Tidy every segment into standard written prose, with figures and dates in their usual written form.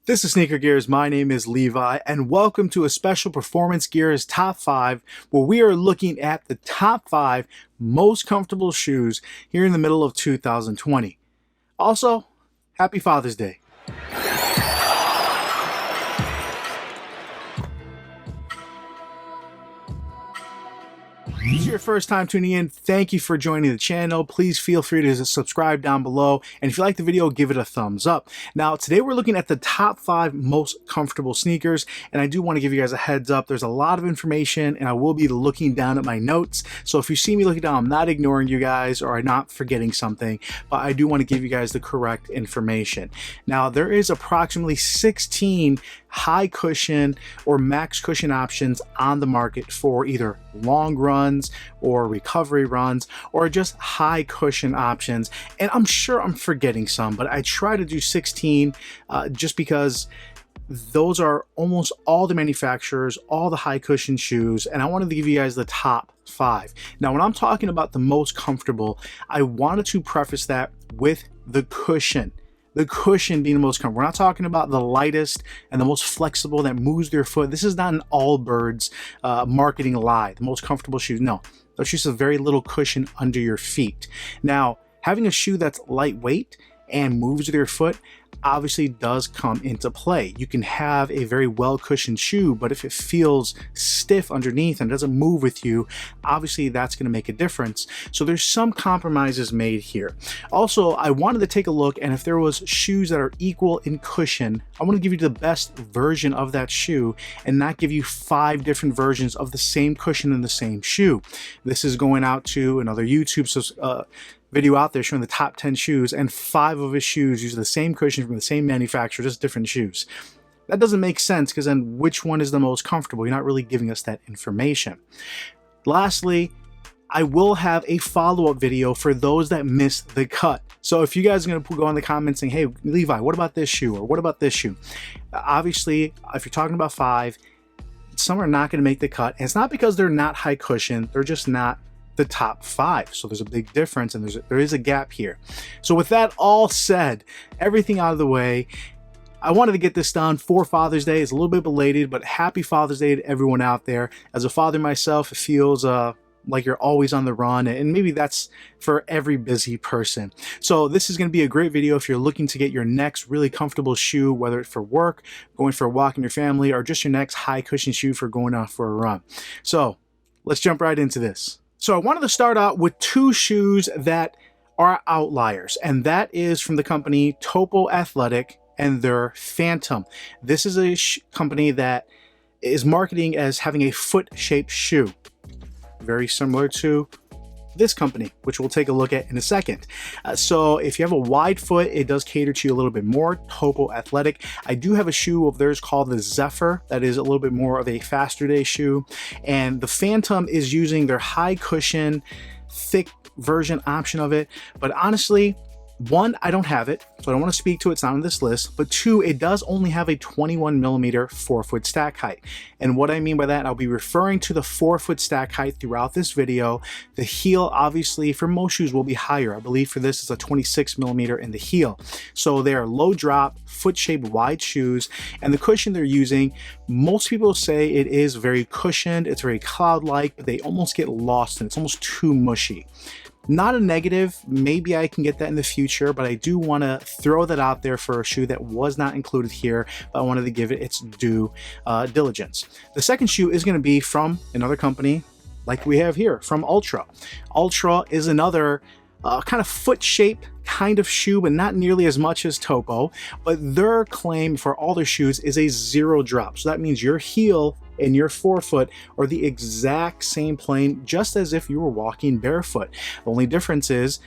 This is SneakerGearz. My name is Levi, and welcome to a special Performance Gearz Top 5, where we are looking at the top 5 most comfortable shoes here in the middle of 2020. Also, happy Father's Day. If this is your first time tuning in, thank you for joining the channel. Please feel free to subscribe down below. And if you like the video, give it a thumbs up. Now, today we're looking at the top 5 most comfortable sneakers. And I do want to give you guys a heads up. There's a lot of information and I will be looking down at my notes. So if you see me looking down, I'm not ignoring you guys or I'm not forgetting something, but I do want to give you guys the correct information. Now, there is approximately 16 high cushion or max cushion options on the market for either long runs or recovery runs or just high cushion options. And I'm sure I'm forgetting some, but I try to do 16 just because those are almost all the manufacturers, all the high cushion shoes, and I wanted to give you guys the top 5. Now, when I'm talking about the most comfortable, I wanted to preface that with the cushion. The cushion being the most comfortable. We're not talking about the lightest and the most flexible that moves their foot. This is not an Allbirds marketing lie. The most comfortable shoes. No, those shoes have very little cushion under your feet. Now, having a shoe that's lightweight and moves their foot obviously does come into play. You can have a very well cushioned shoe, but if it feels stiff underneath and doesn't move with you, obviously that's going to make a difference. So there's some compromises made here. Also, I wanted to take a look, and if there was shoes that are equal in cushion, I want to give you the best version of that shoe and not give you 5 different versions of the same cushion in the same shoe. This is going out to another YouTube video out there showing the top 10 shoes, and 5 of his shoes use the same cushion from the same manufacturer, just different shoes. That doesn't make sense, because then which one is the most comfortable? You're not really giving us that information. Lastly, I will have a follow-up video for those that missed the cut. So if you guys are going to go in the comments saying, hey, Levi, what about this shoe? Or what about this shoe? Obviously, if you're talking about 5, some are not going to make the cut. And it's not because they're not high cushion. They're just not the top 5. So there's a big difference, and there is a gap here. So with that all said, everything out of the way, I wanted to get this done for Father's Day. It's a little bit belated, but happy Father's Day to everyone out there. As a father myself, it feels like you're always on the run, and maybe that's for every busy person. So this is going to be a great video if you're looking to get your next really comfortable shoe, whether it's for work, going for a walk in your family, or just your next high cushion shoe for going out for a run. So let's jump right into this. So I wanted to start out with 2 shoes that are outliers, and that is from the company Topo Athletic and their Phantom. This is a company that is marketing as having a foot-shaped shoe, very similar to this company, which we'll take a look at in a second. So if you have a wide foot, it does cater to you a little bit more. Topo Athletic. I do have a shoe of theirs called the Zephyr that is a little bit more of a faster day shoe, and the Phantom is using their high cushion, thick version option of it. But honestly, 1, I don't have it, so I don't want to speak to it. It's not on this list. But 2, it does only have a 21 millimeter 4-foot stack height. And what I mean by that, I'll be referring to the 4-foot stack height throughout this video. The heel, obviously, for most shoes will be higher. I believe for this is a 26 millimeter in the heel. So they are low drop, foot-shaped wide shoes. And the cushion they're using, most people say it is very cushioned. It's very cloud-like, but they almost get lost and it's almost too mushy. Not a negative, maybe I can get that in the future, but I do want to throw that out there for a shoe that was not included here, but I wanted to give it its due diligence. The second shoe is going to be from another company like we have here, from Altra. Altra is another kind of foot-shaped kind of shoe, but not nearly as much as Topo, but their claim for all their shoes is a 0 drop. So that means your heel and your forefoot are the exact same plane, just as if you were walking barefoot. The only difference is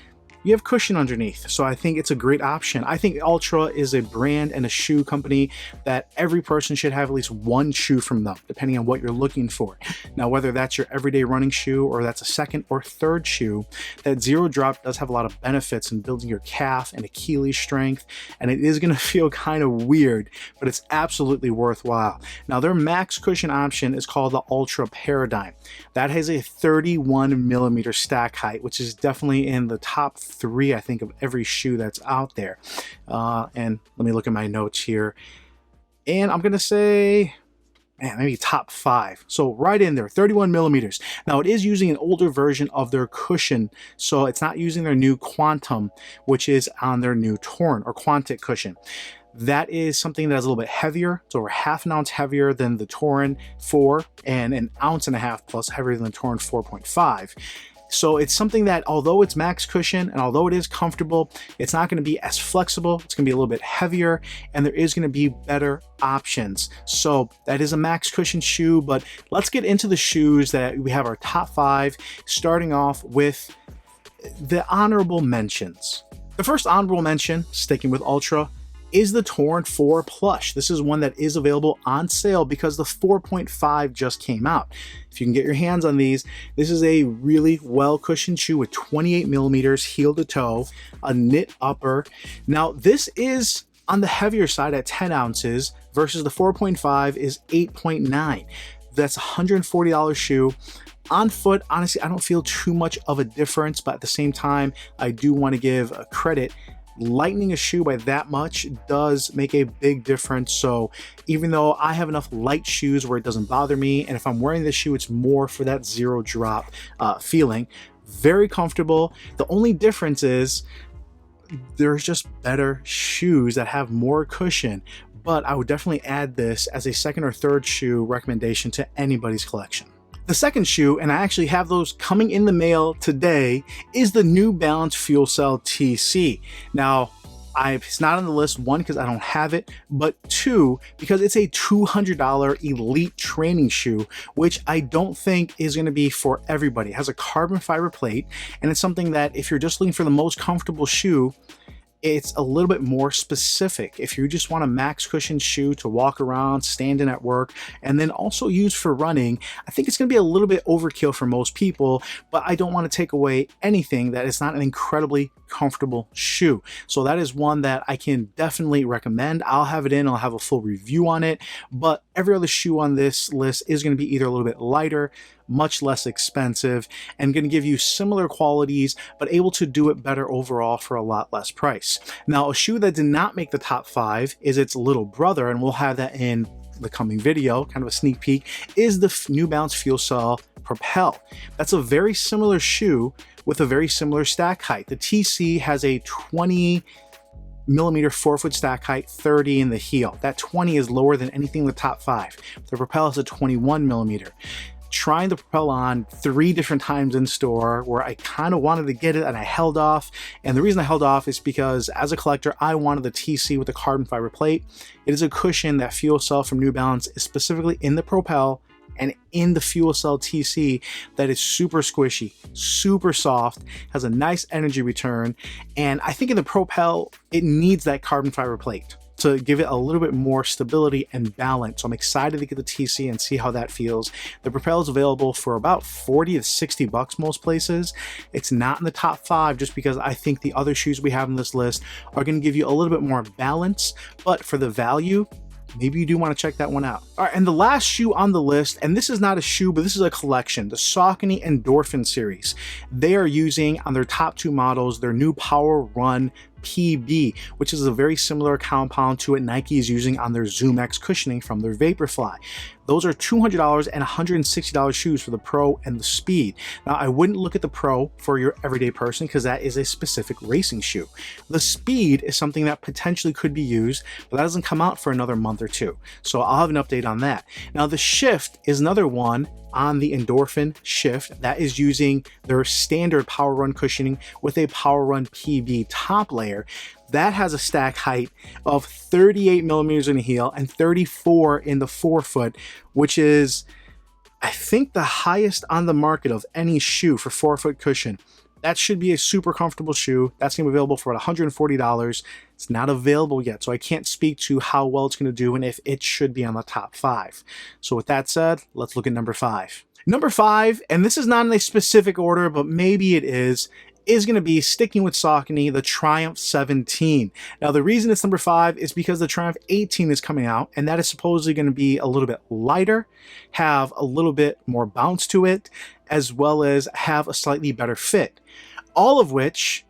you have cushion underneath. So I think it's a great option. I think Altra is a brand and a shoe company that every person should have at least 1 shoe from them, depending on what you're looking for. Now, whether that's your everyday running shoe or that's a 2nd or 3rd shoe, that 0 drop does have a lot of benefits in building your calf and Achilles strength. And it is going to feel kind of weird, but it's absolutely worthwhile. Now, their max cushion option is called the Ultra Paradigm. That has a 31 millimeter stack height, which is definitely in the top 3, I think, of every shoe that's out there. And let me look at my notes here. And I'm going to say, man, maybe top 5. So right in there, 31 millimeters. Now it is using an older version of their cushion, so it's not using their new Quantum, which is on their new Torn or Quantic cushion. That is something that's a little bit heavier. It's over half an ounce heavier than the Torn 4 and an ounce and a half plus heavier than the Torn 4.5. So it's something that, although it's max cushion and although it is comfortable, it's not going to be as flexible. It's going to be a little bit heavier, and there is going to be better options. So that is a max cushion shoe, but let's get into the shoes that we have our top 5, starting off with the honorable mentions. The first honorable mention, sticking with Ultra, is the Torn 4 Plush. This is one that is available on sale because the 4.5 just came out. If you can get your hands on these, this is a really well cushioned shoe with 28 millimeters heel to toe, a knit upper. Now this is on the heavier side at 10 ounces versus the 4.5 is 8.9. That's a $140 shoe. On foot, honestly, I don't feel too much of a difference, but at the same time, I do want to give a credit. Lightening a shoe by that much does make a big difference. So even though I have enough light shoes where it doesn't bother me, and if I'm wearing this shoe, it's more for that zero drop feeling. Very comfortable. The only difference is there's just better shoes that have more cushion, but I would definitely add this as a second or third shoe recommendation to anybody's collection. The second shoe, and I actually have those coming in the mail today, is the New Balance Fuel Cell TC. Now, it's not on the list, 1, because I don't have it, but 2, because it's a $200 elite training shoe, which I don't think is going to be for everybody. It has a carbon fiber plate, and it's something that if you're just looking for the most comfortable shoe, it's a little bit more specific. If you just want a max cushion shoe to walk around, stand in at work, and then also use for running, I think it's going to be a little bit overkill for most people, but I don't want to take away anything that is not an incredibly comfortable shoe. So that is one that I can definitely recommend. I'll have it in, I'll have a full review on it, but every other shoe on this list is going to be either a little bit lighter, much less expensive, and going to give you similar qualities, but able to do it better overall for a lot less price. Now, a shoe that did not make the top 5 is its little brother, and we'll have that in the coming video, kind of a sneak peek, is the New Balance Fuel Cell Propel. That's a very similar shoe with a very similar stack height. The TC has a 20 millimeter 4-foot stack height, 30 in the heel. That 20 is lower than anything in the top 5. The Propel is a 21 millimeter. Trying the Propel on 3 different times in store where I kind of wanted to get it and I held off. And the reason I held off is because as a collector, I wanted the TC with the carbon fiber plate. It is a cushion that Fuel Cell from New Balance is specifically in the Propel and in the Fuel Cell TC that is super squishy, super soft, has a nice energy return. And I think in the Propel, it needs that carbon fiber plate to give it a little bit more stability and balance. So I'm excited to get the TC and see how that feels. The Propel is available for about 40 to 60 bucks most places. It's not in the top 5 just because I think the other shoes we have on this list are going to give you a little bit more balance, but for the value, maybe you do want to check that one out. All right, and the last shoe on the list, and this is not a shoe, but this is a collection, the Saucony Endorphin series. They are using on their top 2 models their new Power Run PB, which is a very similar compound to what Nike is using on their Zoom X cushioning from their Vaporfly. Those are $200 and $160 shoes for the Pro and the Speed. Now, I wouldn't look at the Pro for your everyday person because that is a specific racing shoe. The Speed is something that potentially could be used, but that doesn't come out for another month or 2. So I'll have an update on that. Now, the Shift is another one on the Endorphin Shift that is using their standard Power Run cushioning with a Power Run PB top layer. That has a stack height of 38 millimeters in the heel and 34 in the 4-foot, which is, I think, the highest on the market of any shoe for 4-foot cushion. That should be a super comfortable shoe. That's going to be available for about $140. It's not available yet, so I can't speak to how well it's going to do and if it should be on the top 5. So with that said, let's look at number 5. Number 5, and this is not in a specific order, but maybe it is going to be, sticking with Saucony, the Triumph 17. Now, the reason it's number 5 is because the Triumph 18 is coming out, and that is supposedly going to be a little bit lighter, have a little bit more bounce to it, as well as have a slightly better fit. All of which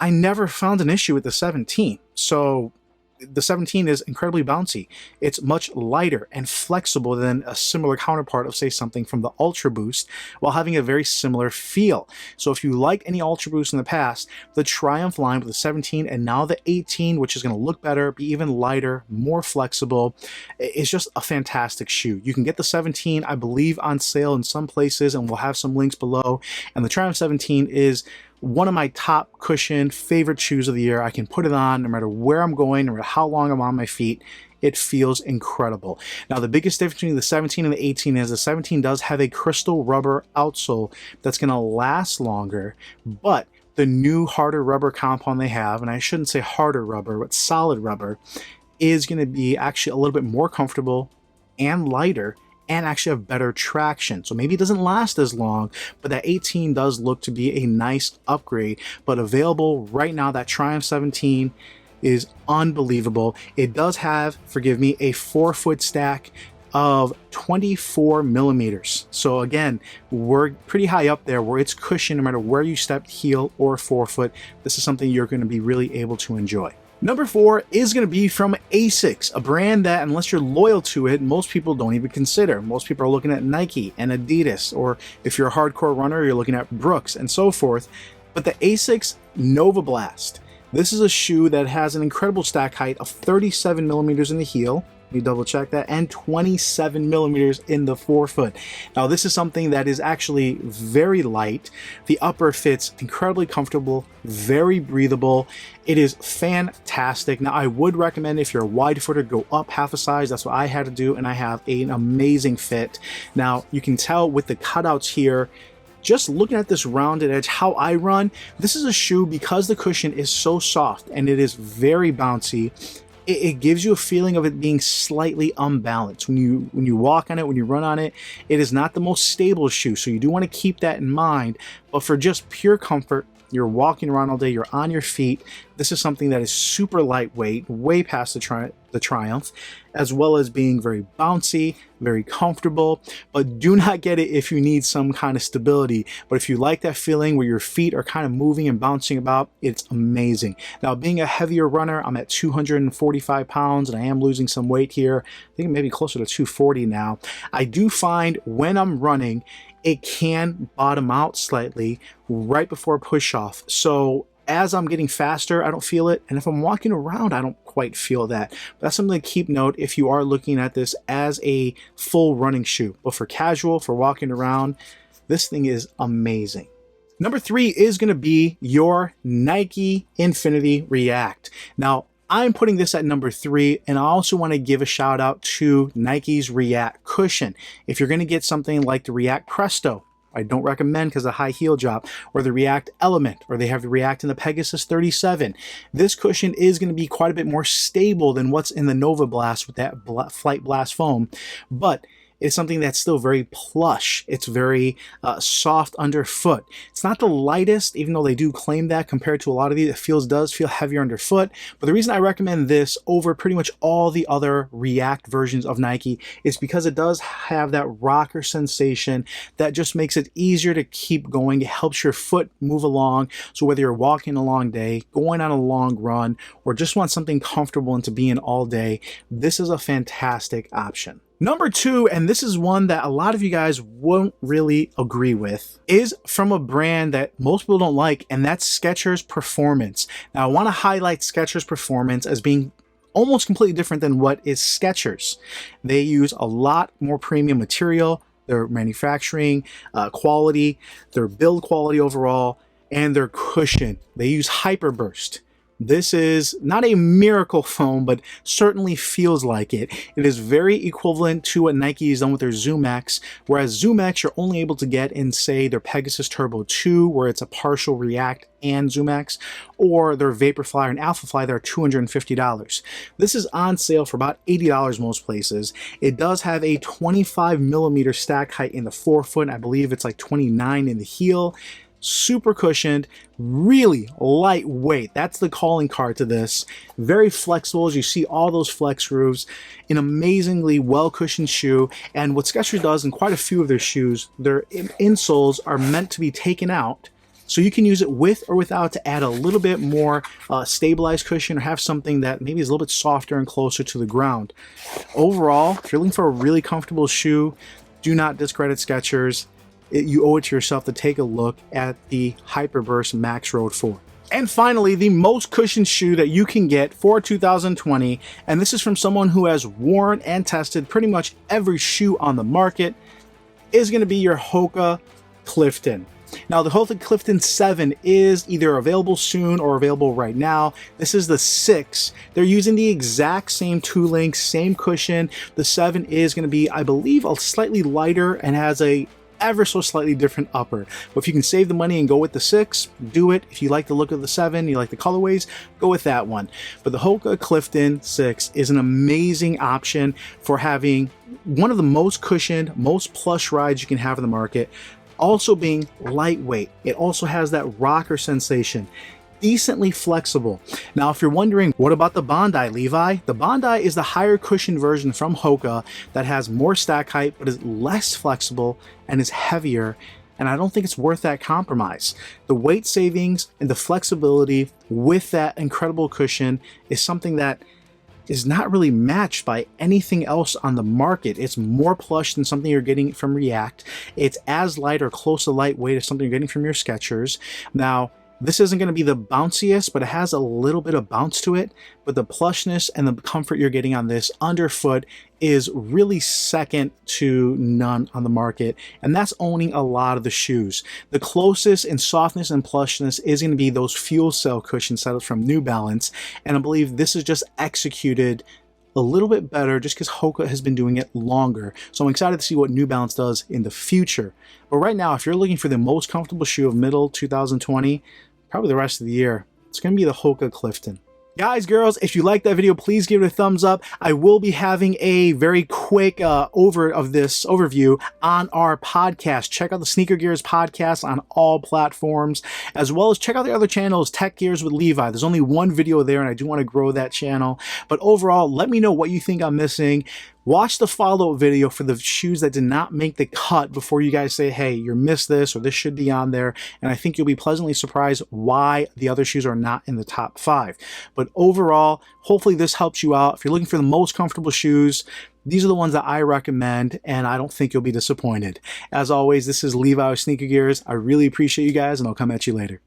I never found an issue with the 17. So the 17 is incredibly bouncy. It's much lighter and flexible than a similar counterpart of, say, something from the Ultra Boost, while having a very similar feel. So if you liked any Ultra Boost in the past, the Triumph line with the 17 and now the 18, which is going to look better, be even lighter, more flexible, is just a fantastic shoe. You can get the 17, I believe, on sale in some places, and we'll have some links below. And the Triumph 17 is one of my top cushion favorite shoes of the year. I can put it on no matter where I'm going, no matter how long I'm on my feet. It feels incredible. Now, the biggest difference between the 17 and the 18 is the 17 does have a crystal rubber outsole that's going to last longer, but the new harder rubber compound they have, and I shouldn't say harder rubber, but solid rubber, is going to be actually a little bit more comfortable and lighter, and actually have better traction. So maybe it doesn't last as long, but that 18 does look to be a nice upgrade. But available right now, that Triumph 17 is unbelievable. It does have, forgive me, a 4-foot stack of 24 millimeters. So again, we're pretty high up there where it's cushioned no matter where you step, heel or forefoot. This is something you're going to be really able to enjoy. Number 4 is going to be from Asics, a brand that, unless you're loyal to it, most people don't even consider. Most people are looking at Nike and Adidas, or if you're a hardcore runner, you're looking at Brooks and so forth. But the Asics Novablast, this is a shoe that has an incredible stack height of 37 millimeters in the heel. Let me double check that, and 27 millimeters in the forefoot. Now, this is something that is actually very light. The upper fits incredibly comfortable, very breathable. It is fantastic. Now, I would recommend, if you're a wide footer, go up half a size. That's what I had to do, and I have an amazing fit. Now, you can tell with the cutouts here, just looking at this rounded edge, how I run, this is a shoe, because the cushion is so soft and it is very bouncy, it gives you a feeling of it being slightly unbalanced. When you walk on it, when you run on it, it is not the most stable shoe. So you do want to keep that in mind. But for just pure comfort, you're walking around all day, you're on your feet, this is something that is super lightweight, way past the Triumph, as well as being very bouncy, very comfortable. But do not get it if you need some kind of stability. But if you like that feeling where your feet are kind of moving and bouncing about, it's amazing. Now, being a heavier runner, I'm at 245 pounds and I am losing some weight here. I think maybe closer to 240 now. I do find when I'm running, it can bottom out slightly right before push off. So as I'm getting faster, I don't feel it. And if I'm walking around, I don't quite feel that. But that's something to keep note if you are looking at this as a full running shoe. But for casual, for walking around, this thing is amazing. Number 3 is going to be your Nike Infinity React. Now, I'm putting this at number 3, and I also want to give a shout out to Nike's React cushion. If you're going to get something like the React Presto, I don't recommend because of the high heel drop, or the React Element, or they have the React in the Pegasus 37. This cushion is going to be quite a bit more stable than what's in the Novablast with that Flight Blast foam, but it's something that's still very plush. It's very soft underfoot. It's not the lightest, even though they do claim that compared to a lot of these. It does feel heavier underfoot. But the reason I recommend this over pretty much all the other React versions of Nike is because it does have that rocker sensation that just makes it easier to keep going. It helps your foot move along. So whether you're walking a long day, going on a long run, or just want something comfortable and to be in all day, this is a fantastic option. Number 2, and this is one that a lot of you guys won't really agree with, is from a brand that most people don't like, and that's Skechers Performance. Now, I want to highlight Skechers Performance as being almost completely different than what is Skechers. They use a lot more premium material, their manufacturing quality, their build quality overall, and their cushion. They use Hyperburst. This is not a miracle foam, but certainly feels like it. It is very equivalent to what Nike has done with their Zoom X, whereas Zoom X you're only able to get in, say, their Pegasus Turbo 2, where it's a partial React and Zoom X, or their Vaporfly and Alphafly that are $250. This is on sale for about $80 most places. It does have a 25 millimeter stack height in the forefoot, and I believe it's like 29 in the heel. Super cushioned, really lightweight. That's the calling card to this. Very flexible, as you see all those flex grooves. An amazingly well cushioned shoe. And what Skechers does in quite a few of their shoes, their insoles are meant to be taken out So you can use it with or without to add a little bit more stabilized cushion, or have something that maybe is a little bit softer and closer to the ground. Overall, if you're looking for a really comfortable shoe, do not discredit Skechers. You owe it to yourself to take a look at the Hyperburst Max Road 4. And finally, the most cushioned shoe that you can get for 2020, and this is from someone who has worn and tested pretty much every shoe on the market, is going to be your Hoka Clifton. Now, the Hoka Clifton 7 is either available soon or available right now. This is the 6. They're using the exact same two links, same cushion. The 7 is going to be, I believe, a slightly lighter and has a ever so slightly different upper. But if you can save the money and go with the 6, do it. If you like the look of the 7, you like the colorways, go with that one. But the Hoka Clifton 6 is an amazing option for having one of the most cushioned, most plush rides you can have in the market. Also being lightweight. It also has that rocker sensation. Decently flexible. Now, if you're wondering, what about the Bondi, Levi? The Bondi is the higher cushion version from Hoka that has more stack height but is less flexible and is heavier, and I don't think it's worth that compromise. The weight savings and the flexibility with that incredible cushion is something that is not really matched by anything else on the market. It's more plush than something you're getting from React. It's as light or close to lightweight as something you're getting from your Skechers. Now, this isn't going to be the bounciest, but it has a little bit of bounce to it. But the plushness and the comfort you're getting on this underfoot is really second to none on the market. And that's owning a lot of the shoes. The closest in softness and plushness is going to be those fuel cell cushion setups from New Balance. And I believe this is just executed a little bit better just because Hoka has been doing it longer. So I'm excited to see what New Balance does in the future. But right now, if you're looking for the most comfortable shoe of middle 2020, probably the rest of the year, it's going to be the Hoka Clifton. Guys, girls, if you like that video, please give it a thumbs up. I will be having a very quick overview on our podcast. Check out the SneakerGearz Podcast on all platforms, as well as check out the other channels, Tech Gears with Levi. There's only one video there, and I do want to grow that channel. But overall, let me know what you think I'm missing. Watch the follow-up video for the shoes that did not make the cut before you guys say, hey, you missed this or this should be on there. And I think you'll be pleasantly surprised why the other shoes are not in the top 5. But overall, hopefully this helps you out. If you're looking for the most comfortable shoes, these are the ones that I recommend, and I don't think you'll be disappointed. As always, this is Levi with SneakerGearz. I really appreciate you guys, and I'll come at you later.